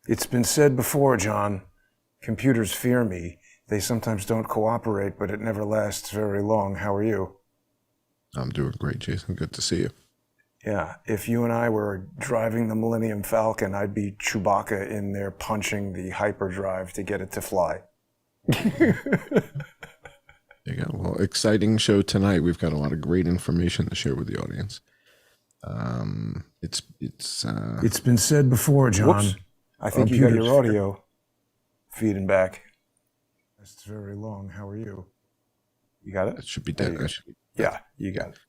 It's been said before, John. Computers fear me. They sometimes don't cooperate, but it never lasts very long. How are you? I'm doing great, Jason. Good to see you. Yeah, if you and I were driving the Millennium Falcon, I'd be Chewbacca in there punching the hyperdrive to get it to fly. There you go. Well, exciting show tonight. We've got a lot of great information to share with the audience. It's been said before, John. Whoops. I think you got your audio feeding back. That's very long. How are you? You got it? It should be dead. Yeah, you got it.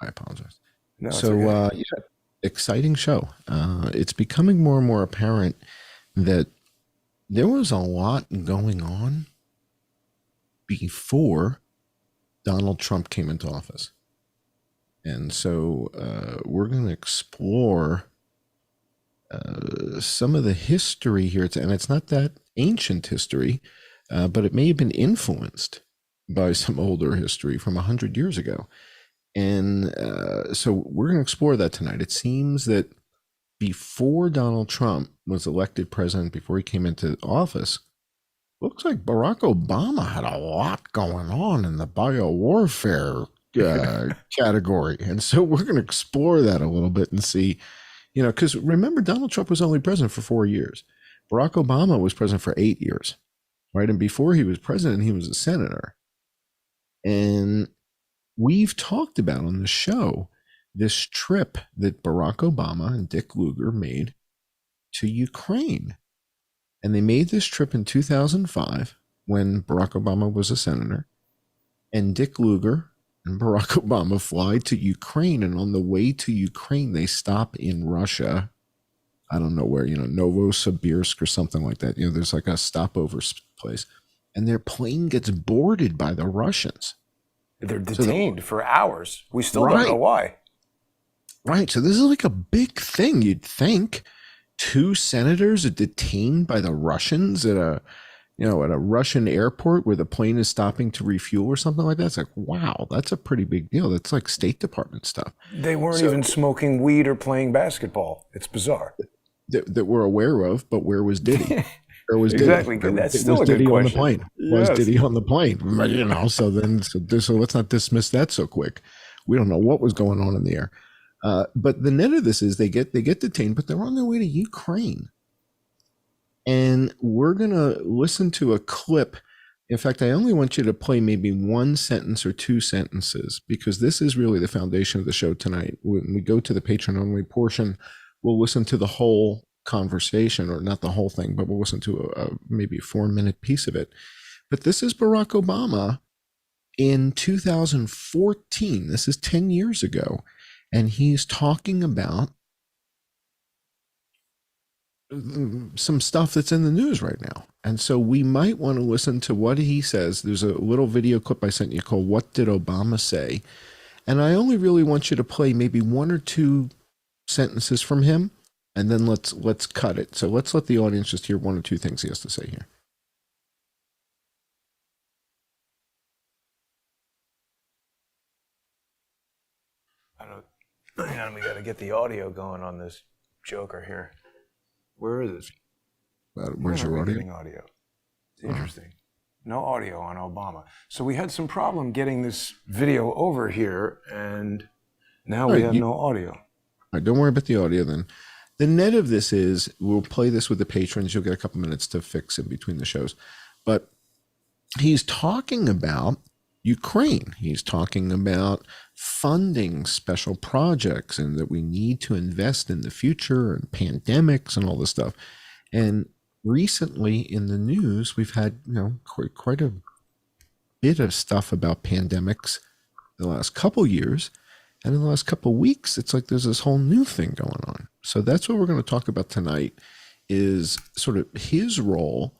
I apologize. No, so, okay. Yeah, exciting show. It's becoming more and more apparent that there was a lot going on before Donald Trump came into office. And so we're going to explore some of the history here. And it's not that ancient history, but it may have been influenced by some older history from 100 years ago. And so we're going to explore that tonight. It seems that before Donald Trump was elected president, before he came into office, looks like Barack Obama had a lot going on in the biowarfare category. And so we're going to explore that a little bit and see, because remember, Donald Trump was only president for 4 years. Barack Obama was president for 8 years, right? And before he was president, he was a senator. And we've talked about on the show this trip that Barack Obama and Dick Lugar made to Ukraine. And they made this trip in 2005 when Barack Obama was a senator. And Dick Lugar and Barack Obama fly to Ukraine. And on the way to Ukraine, they stop in Russia. I don't know where, Novosibirsk or something like that. There's like a stopover place. And their plane gets boarded by the Russians. They're detained for hours. We still don't know why. Right. So this is like a big thing. You'd think 2 senators are detained by the Russians at a Russian airport where the plane is stopping to refuel or something like that. It's like, wow, that's a pretty big deal. That's like State Department stuff. They weren't even smoking weed or playing basketball. It's bizarre. That we're aware of, but where was Diddy? Where was exactly. Diddy? That's still a good question. On the plane? Yes. Was Diddy on the plane? So let's not dismiss that so quick. We don't know what was going on in the air. But the net of this is they get detained, but they're on their way to Ukraine. And we're going to listen to a clip. In fact, I only want you to play maybe 1 sentence or 2 sentences, because this is really the foundation of the show tonight. When we go to the patron-only portion, we'll listen to the whole conversation, or not the whole thing, but we'll listen to maybe a 4-minute piece of it. But this is Barack Obama in 2014. This is 10 years ago. And he's talking about some stuff that's in the news right now. And so we might want to listen to what he says. There's a little video clip I sent you called "What Did Obama Say?" And I only really want you to play maybe 1 or 2 sentences from him, and then let's cut it. So let's let the audience just hear 1 or 2 things he has to say here. Hang on, we got to get the audio going on this joker here. Where is it? Where's your audio? Audio. It's interesting. No audio on Obama. So we had some problem getting this video over here, and now we have no audio. All right, don't worry about the audio then. The net of this is we'll play this with the patrons. You'll get a couple minutes to fix in between the shows. But he's talking about Ukraine. He's talking about funding special projects and that we need to invest in the future and pandemics and all this stuff. And recently in the news, we've had quite a bit of stuff about pandemics the last couple years. And in the last couple of weeks, it's like there's this whole new thing going on. So that's what we're going to talk about tonight, is sort of his role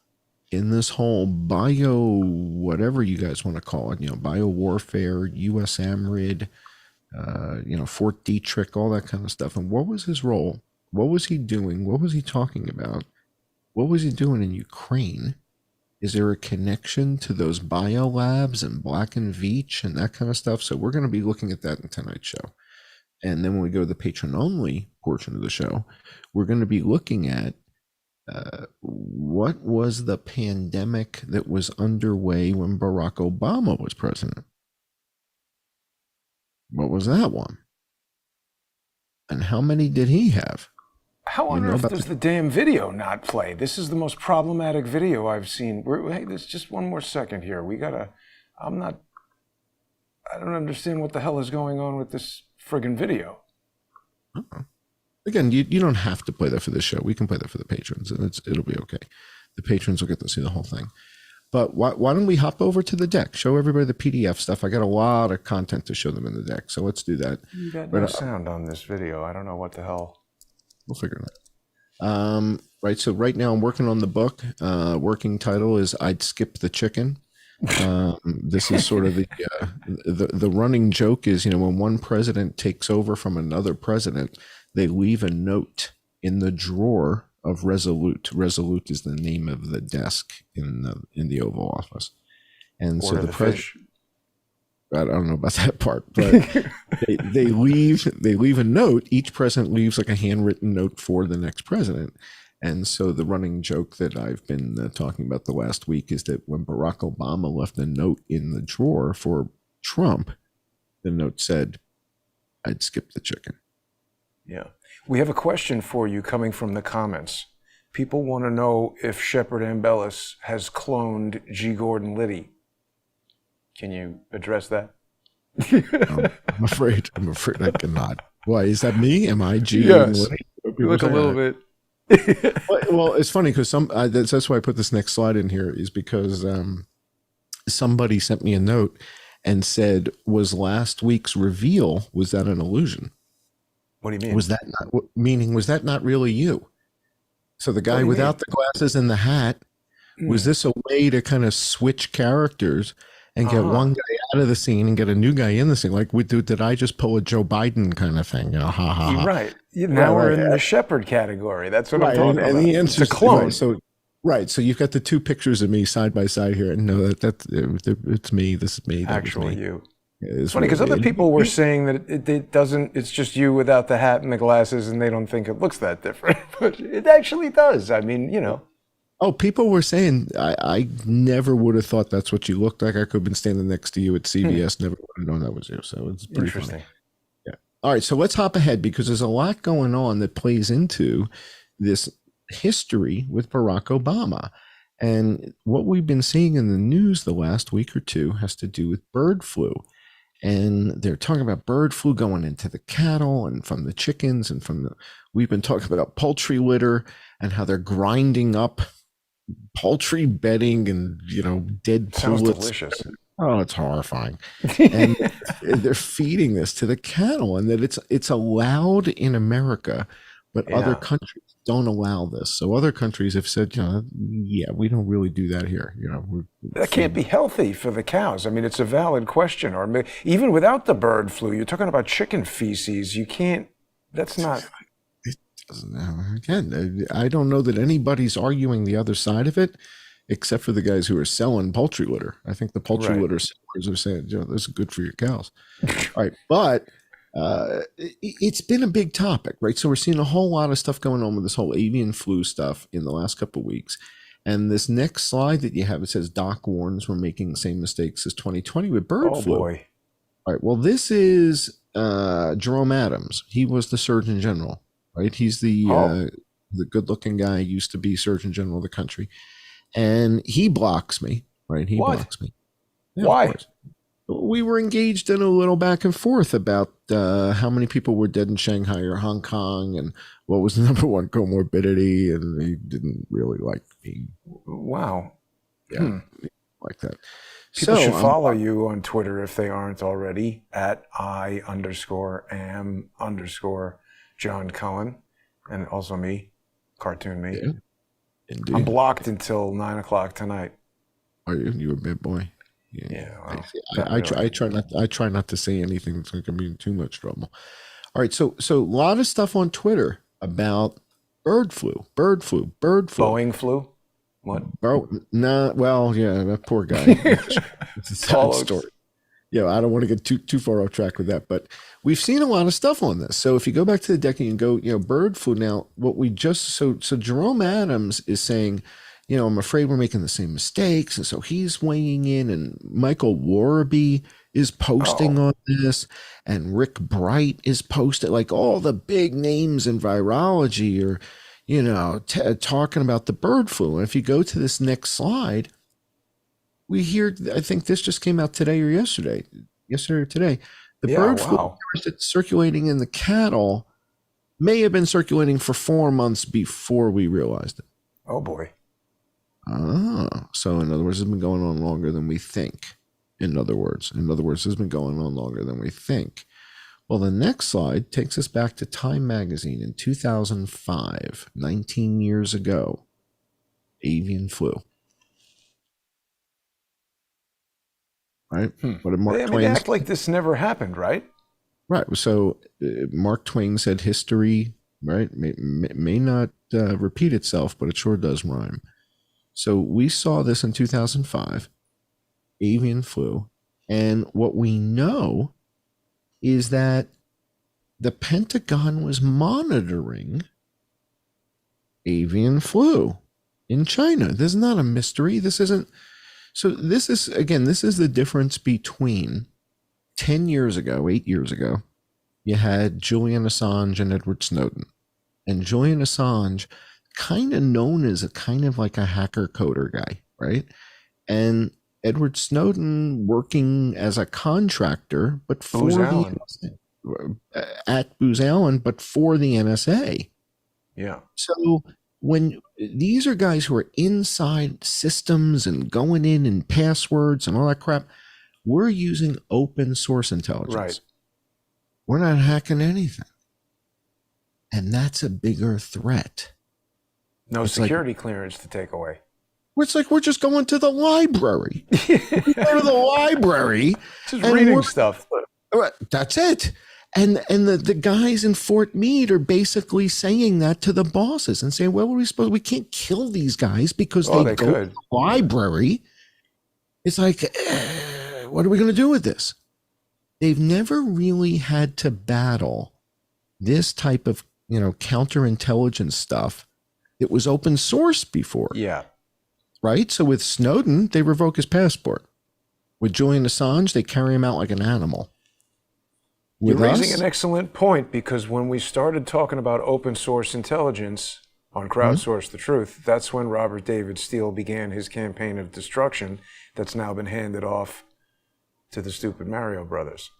in this whole whatever you guys want to call it, bio warfare, U.S. AMRID, Fort Detrick, all that kind of stuff. And what was his role? What was he doing? What was he talking about? What was he doing in Ukraine? Is there a connection to those biolabs and Black and Veatch and that kind of stuff? So we're going to be looking at that in tonight's show. And then when we go to the patron-only portion of the show, we're going to be looking at What was the pandemic that was underway when Barack Obama was president? What was that one? And how many did he have? How on earth does the damn video not play? This is the most problematic video I've seen. Hey, there's just one more second here. I don't understand what the hell is going on with this friggin' video. Uh-oh. Again, you don't have to play that for the show. We can play that for the patrons, and it'll be okay. The patrons will get to see the whole thing. But why don't we hop over to the deck? Show everybody the PDF stuff. I got a lot of content to show them in the deck, so let's do that. You got no sound on this video. I don't know what the hell. We'll figure it out. Right, so right now I'm working on the book. Working title is "I'd Skip the Chicken." This is sort of the running joke is, when one president takes over from another president, they leave a note in the drawer of Resolute. Resolute is the name of the desk in the Oval Office. And so the president, I don't know about that part, but they leave a note. Each president leaves like a handwritten note for the next president. And so the running joke that I've been talking about the last week is that when Barack Obama left a note in the drawer for Trump, the note said, "I'd skip the chicken." Yeah. We have a question for you coming from the comments. People want to know if Shepard Ambellis has cloned G. Gordon Liddy. Can you address that? I'm afraid I cannot. Why, is that me? Am I G. Yes. Gordon Liddy? You look a little bit. Well, it's funny because that's why I put this next slide in here, is because somebody sent me a note and said, was last week's reveal, was that an illusion? What do you mean? Was that not really you? So the guy without the glasses and the hat, was this a way to kind of switch characters and get one guy out of the scene and get a new guy in the scene? Like, did I just pull a Joe Biden kind of thing? Ha ha. Right. Now we're in the Shepard category. That's what I'm talking about. And the answer is a clone. So you've got the two pictures of me side by side here, and no, it's me. This is me. Actually, you. It's funny because other people were saying that it doesn't. It's just you without the hat and the glasses, and they don't think it looks that different. But it actually does. I mean, Oh, people were saying I never would have thought that's what you looked like. I could have been standing next to you at CVS. Never would have known that was you. So it's pretty interesting. Funny. Yeah. All right. So let's hop ahead because there's a lot going on that plays into this history with Barack Obama. And what we've been seeing in the news the last week or two has to do with bird flu. And they're talking about bird flu going into the cattle and from the chickens and we've been talking about poultry litter and how they're grinding up poultry bedding and, dead sounds pullets. Delicious. Oh, it's horrifying. And they're feeding this to the cattle, and that it's allowed in America, but other countries don't allow this. So other countries have said, we don't really do that here. That can't be healthy for the cows. I mean, it's a valid question. Or even without the bird flu, you're talking about chicken feces. You can't. That's not. It doesn't. Again, I don't know that anybody's arguing the other side of it, except for the guys who are selling poultry litter. I think the poultry litter sellers are saying, this is good for your cows. All right, but. It's been a big topic, right? So we're seeing a whole lot of stuff going on with this whole avian flu stuff in the last couple of weeks. And this next slide that you have, it says Doc warns we're making the same mistakes as 2020 with bird flu. Boy. All right. Well, this is Jerome Adams. He was the Surgeon General, right? He's the good-looking guy, used to be Surgeon General of the country. And he blocks me, right? He blocks me. Yeah, why? We were engaged in a little back and forth about how many people were dead in Shanghai or Hong Kong and what was the number one comorbidity, and he didn't really like me. Wow. Yeah, like that. People should follow you on Twitter if they aren't already, at @I_am_John Cullen, and also me, Cartoon Me. Yeah, indeed. I'm blocked until 9 o'clock tonight. Are you? You're a big boy. Yeah, well, I try not to say anything that's going to be in too much trouble. All right, so a lot of stuff on Twitter about bird flu. Boeing flu? What? Well, yeah, that poor guy. It's a sad story. I don't want to get too far off track with that, but we've seen a lot of stuff on this. So if you go back to the decade and go, bird flu. Now, what we just so Jerome Adams is saying, I'm afraid we're making the same mistakes, and so he's weighing in, and Michael Warby is posting on this, and Rick Bright is posted, like all the big names in virology are, talking about the bird flu. And if you go to this next slide, we hear, I think this just came out today or yesterday or today. The bird flu virus that's circulating in the cattle may have been circulating for 4 months before we realized it. Oh boy. So in other words, it's been going on longer than we think. In other words, it's been going on longer than we think. Well, the next slide takes us back to Time magazine in 2005, 19 years ago. Avian flu. Right? What did Mark Twain act like this never happened, right? Right. So Mark Twain said history, right, may not repeat itself, but it sure does rhyme. So we saw this in 2005, avian flu. And what we know is that the Pentagon was monitoring avian flu in China. This is not a mystery. This isn't. So this is the difference between 10 years ago, 8 years ago, you had Julian Assange and Edward Snowden. And Julian Assange, kind of known as a kind of like a hacker coder guy, right? And Edward Snowden working as a contractor, but for Booz the Allen. at Booz Allen, but for the NSA. Yeah. So when these are guys who are inside systems and going in and passwords and all that crap, we're using open source intelligence. Right. We're not hacking anything. And that's a bigger threat. No security clearance to take away. It's like we're just going to the library. We go to the library. Just reading stuff. That's it. And the guys in Fort Meade are basically saying that to the bosses and saying, well, what are we supposed? We can't kill these guys because they go to the library. It's like, what are we going to do with this? They've never really had to battle this type of, counterintelligence stuff. It was open source before. Yeah. Right? So with Snowden, they revoke his passport. With Julian Assange, they carry him out like an animal. You're raising an excellent point, because when we started talking about open source intelligence on Crowdsource the Truth, that's when Robert David Steele began his campaign of destruction that's now been handed off to the stupid Mario brothers.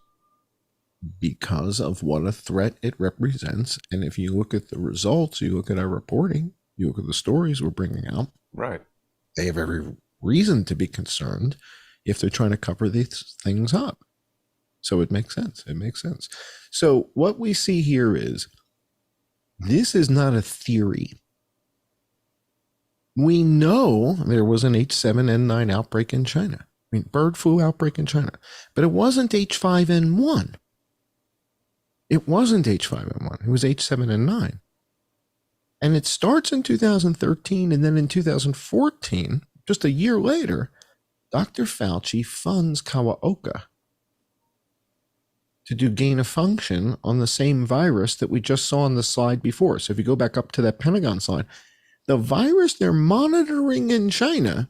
Because of what a threat it represents. And if you look at the results, you look at our reporting, you look at the stories we're bringing out. Right. They have every reason to be concerned if they're trying to cover these things up. So it makes sense. It makes sense. So what we see here is this is not a theory. We know there was an H7N9 outbreak in China. Bird flu outbreak in China. But it wasn't H5N1. It wasn't H5N1. It was H7N9. And it starts in 2013, and then in 2014, just a year later, Dr. Fauci funds Kawaoka to do gain of function on the same virus that we just saw on the slide before. So if you go back up to that Pentagon slide, the virus they're monitoring in China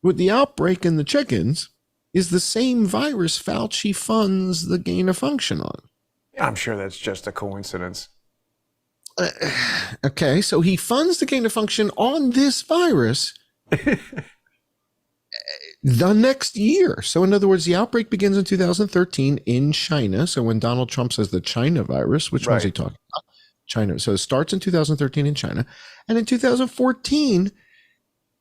with the outbreak in the chickens is the same virus Fauci funds the gain of function on. I'm sure that's just a coincidence. Okay, so he funds the gain of function on this virus the next year. So in other words, the outbreak begins in 2013 in China. So when Donald Trump says the China virus, which one's he talking about? China. So it starts in 2013 in China. And in 2014,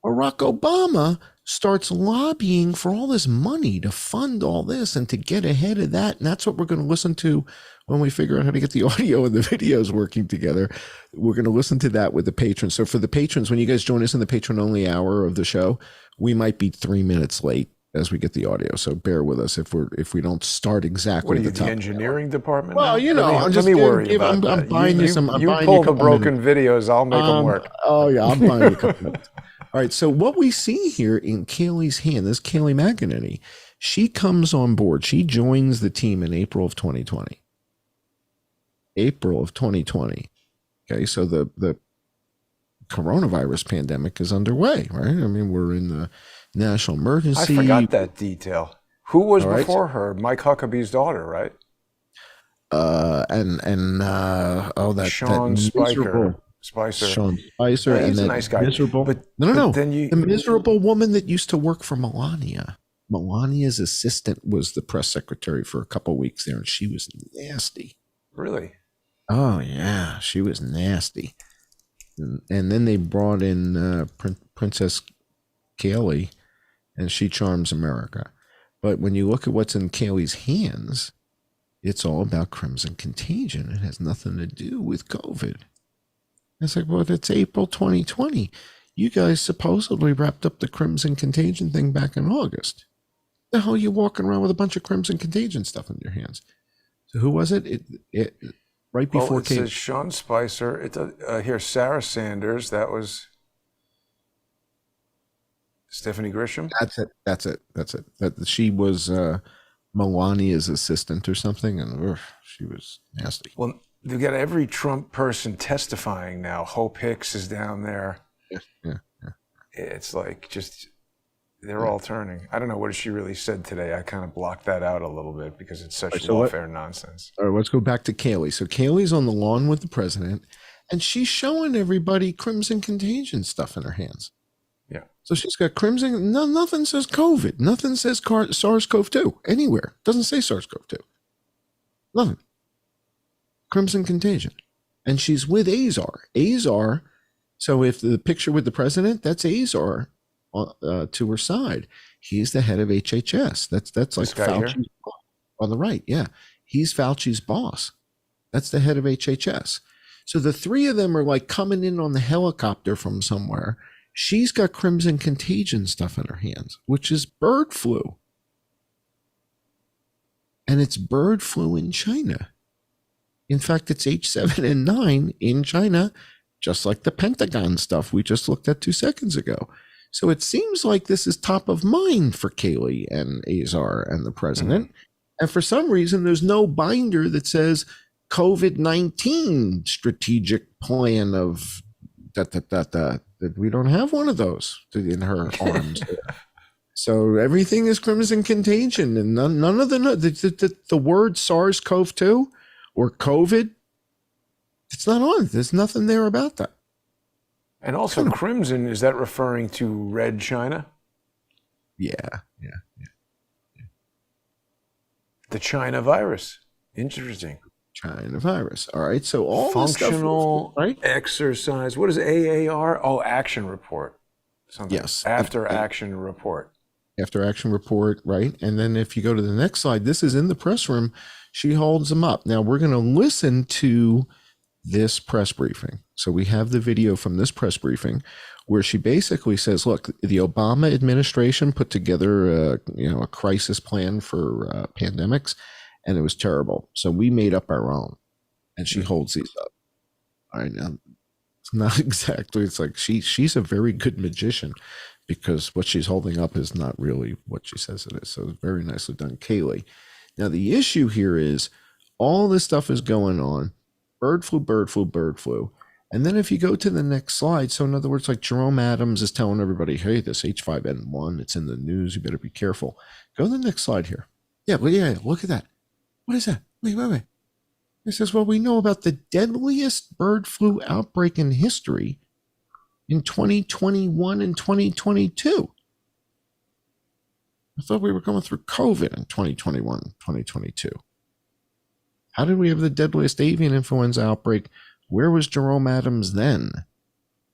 Barack Obama starts lobbying for all this money to fund all this and to get ahead of that. And that's what we're going to listen to when we figure out how to get the audio and the videos working together. We're going to listen to that with the patrons. So for the patrons, when you guys join us in the patron only hour of the show, we might be 3 minutes late as we get the audio. So bear with us if we don't start exactly at the top. The engineering department? Well, now? I'm just worry about I'm that. buying you some. You pull the broken videos, I'll make them work. Oh yeah, I'm buying you a couple minutes. All right. So what we see here in Kaylee's hand, this is Kaylee McEnany. She comes on board. She joins the team in April of 2020. April of 2020. Okay, so the coronavirus pandemic is underway, right? I mean, we're in the national emergency. I forgot that detail. Who was All right. before her? Mike Huckabee's daughter, right? That Sean Spicer. Sean Spicer, Yeah, and he's a that nice guy. miserable. But No. then The miserable woman that used to work for Melania. Melania's assistant was the press secretary for a couple of weeks there, and she was nasty. Really? Oh yeah, she was nasty. And then they brought in Princess Kaylee, and she charms America. But when you look at what's in Kaylee's hands, it's all about Crimson Contagion. It has nothing to do with COVID. It's like, well, it's April 2020. You guys supposedly wrapped up the Crimson Contagion thing back in August. The hell are you walking around with a bunch of Crimson Contagion stuff in your hands? So who was it? It right before it says Sean Spicer. It's here's Sarah Sanders. That was Stephanie Grisham. That's it. That she was Melania's assistant or something, and she was nasty. Well, they've got every Trump person testifying now. Hope Hicks is down there. Yeah. It's like just they're all turning. I don't know what she really said today. I kind of blocked that out a little bit because it's such lawfare nonsense. All right, let's go back to Kaylee. So Kaylee's on the lawn with the president, and she's showing everybody Crimson Contagion stuff in her hands. Yeah. So she's got Crimson. Nothing says COVID. Nothing says SARS-CoV-2 anywhere. Doesn't say SARS-CoV-2. Nothing. Crimson Contagion. And she's with Azar. Azar. So if the picture with the president, that's Azar to her side. He's the head of HHS. That's like Fauci's boss on the right. Yeah. He's Fauci's boss. That's the head of HHS. So the three of them are like coming in on the helicopter from somewhere. She's got Crimson Contagion stuff in her hands, which is bird flu. And it's bird flu in China. In fact, it's H7N9 in China, just like the Pentagon stuff we just looked at 2 seconds ago. So it seems like this is top of mind for Kaylee and Azar and the president. Mm-hmm. And for some reason, there's no binder that says COVID-19 strategic plan of that we don't have one of those in her arms. So everything is Crimson Contagion, and none of the word SARS-CoV-2 or COVID, it's not on. There's nothing there about that. And also Crimson, is that referring to Red China? Yeah. The China virus. Interesting. China virus. All right. So all functional this stuff, right? Exercise. What is AAR? Oh, action report. Something. Yes. After action report. After action report, right? And then if you go to the next slide, this is in the press room. She holds them up. Now we're going to listen to this press briefing. So we have the video from this press briefing where she basically says, look, the Obama administration put together a crisis plan for pandemics, and it was terrible. So we made up our own. And she holds these up. All right, now it's not exactly, it's like she's a very good magician, because what she's holding up is not really what she says it is. So it's very nicely done, Kaylee. Now the issue here is all this stuff is going on. Bird flu. And then if you go to the next slide, so in other words, like Jerome Adams is telling everybody, hey, this H5N1, it's in the news, you better be careful. Go to the next slide here. Yeah, look at that. What is that? Wait. It says, well, we know about the deadliest bird flu outbreak in history in 2021 and 2022. I thought we were going through COVID in 2021, 2022. How did we have the deadliest avian influenza outbreak? Where was Jerome Adams then?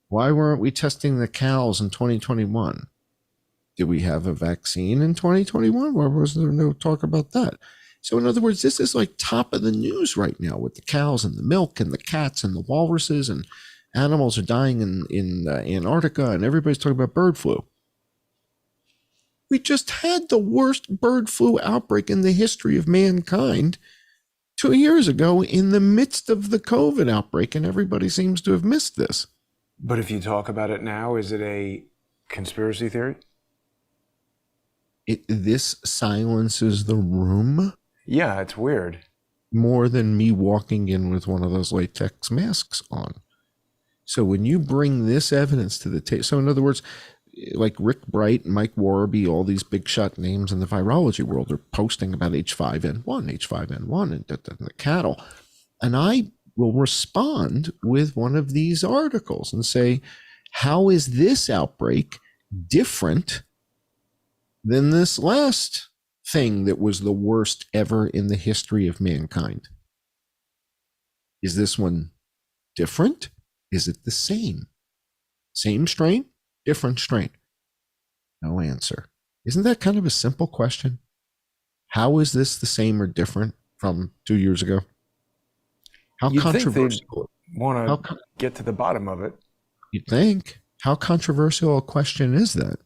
Why weren't we testing the cows in 2021? Did we have a vaccine in 2021? Why was there no talk about that? So in other words, this is like top of the news right now with the cows and the milk and the cats and the walruses, and animals are dying in Antarctica, and everybody's talking about bird flu. We just had the worst bird flu outbreak in the history of mankind 2 years ago in the midst of the COVID outbreak, and everybody seems to have missed this. But if you talk about it now, is it a conspiracy theory? This silences the room Yeah, it's weird. more than me walking in with one of those latex masks on. So when you bring this evidence to the table, so in other words, like Rick Bright, Mike Warby, all these big shot names in the virology world are posting about H5N1, and the cattle. And I will respond with one of these articles and say, how is this outbreak different than this last thing that was the worst ever in the history of mankind? Is this one different? Is it the same? Same strain, different strain? No answer. Isn't that kind of a simple question? How is this the same or different from 2 years ago? How You'd think they'd controversial? want to get to the bottom of it. You'd think. How controversial a question is that?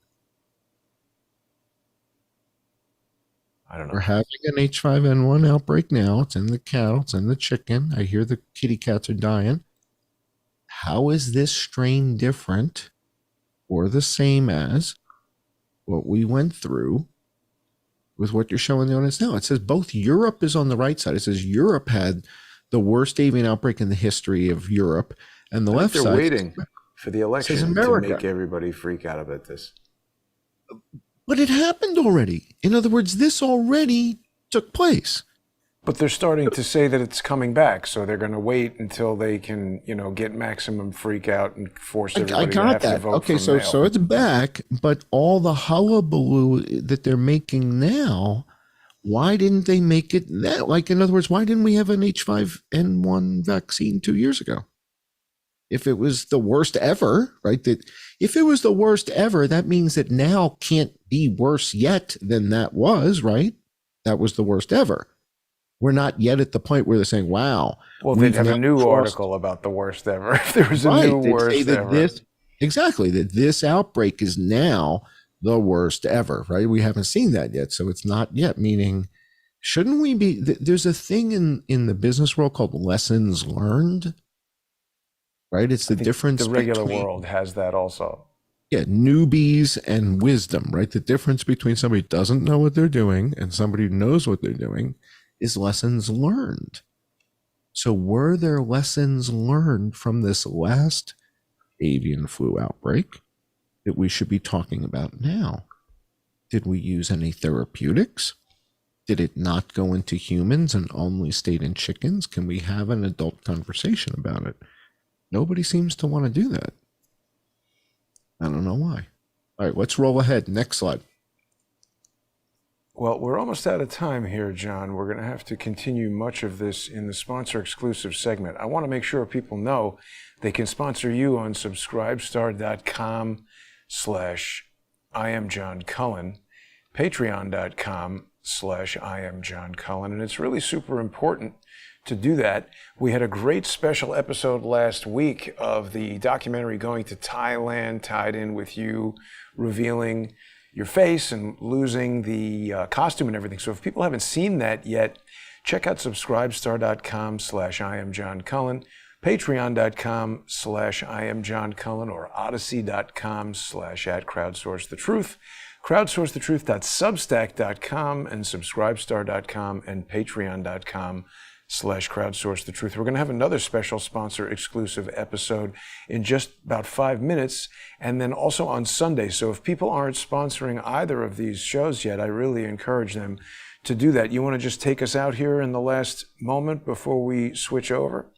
I don't know. We're having an H5N1 outbreak now. It's in the cattle, it's in the chicken. I hear the kitty cats are dying. How is this strain different or the same as what we went through with what you're showing the audience now? It says both Europe is on the right side. It says Europe had the worst avian outbreak in the history of Europe, and the left they're side waiting for the election to America. make everybody freak out about this. But it happened already. In other words, this already took place. But they're starting to say that it's coming back, so they're going to wait until they can, get maximum freak out and force everybody to have to vote. Okay, so it's back, but all the hullabaloo that they're making now, why didn't they make it that? Like, in other words, why didn't we have an H5N1 vaccine 2 years ago? If it was the worst ever, right? That if it was the worst ever, that means that now can't be worse yet than that was, right? That was the worst ever. We're not yet at the point where they're saying, wow. Well, they'd have a new article about the worst ever. If there was a new worst ever. Exactly, that this outbreak is now the worst ever, right? We haven't seen that yet. So it's not yet, meaning, shouldn't we be, there's a thing in the business world called lessons learned, right? It's the difference. The regular world has that also. Yeah, newbies and wisdom, right? The difference between somebody who doesn't know what they're doing and somebody who knows what they're doing is lessons learned. So were there lessons learned from this last avian flu outbreak that we should be talking about now? Did we use any therapeutics? Did it not go into humans and only stayed in chickens? Can we have an adult conversation about it? Nobody seems to want to do that. I don't know why. All right, let's roll ahead. Next slide. Well, we're almost out of time here, John. We're going to have to continue much of this in the sponsor-exclusive segment. I want to make sure people know they can sponsor you on subscribestar.com/IamJohnCullen, patreon.com/IamJohnCullen, and it's really super important to do that. We had a great special episode last week of the documentary Going to Thailand, tied in with you revealing your face and losing the costume and everything. So if people haven't seen that yet, check out subscribestar.com/IamJohnCullen, patreon.com/IamJohnCullen, or odyssey.com/@crowdsourcethetruth, crowdsourcethetruth.substack.com, and subscribestar.com, and patreon.com/crowdsourcethetruth. We're going to have another special sponsor exclusive episode in just about 5 minutes, and then also on Sunday. So if people aren't sponsoring either of these shows yet, I really encourage them to do that. You want to just take us out here in the last moment before we switch over?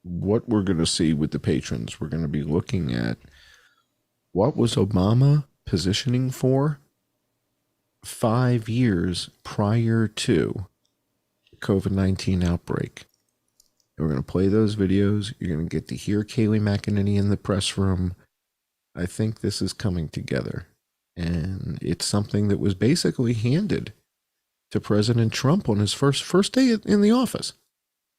What we're going to see with the patrons, we're going to be looking at what was Obama positioning for 5 years prior to the COVID-19 outbreak. And we're going to play those videos. You're going to get to hear Kayleigh McEnany in the press room. I think this is coming together. And it's something that was basically handed to President Trump on his first day in the office.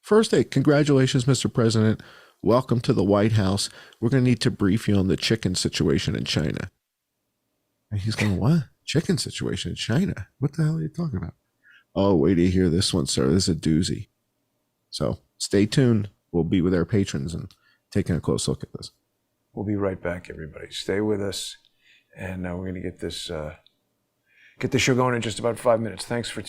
First day. Congratulations, Mr. President. Welcome to the White House. We're going to need to brief you on the chicken situation in China. And he's going, what? Chicken situation in China? What the hell are you talking about? Oh, wait till you hear this one, sir. This is a doozy. So stay tuned. We'll be with our patrons and taking a close look at this. We'll be right back, everybody. Stay with us. and we're going to get this show going in just about 5 minutes. Thanks for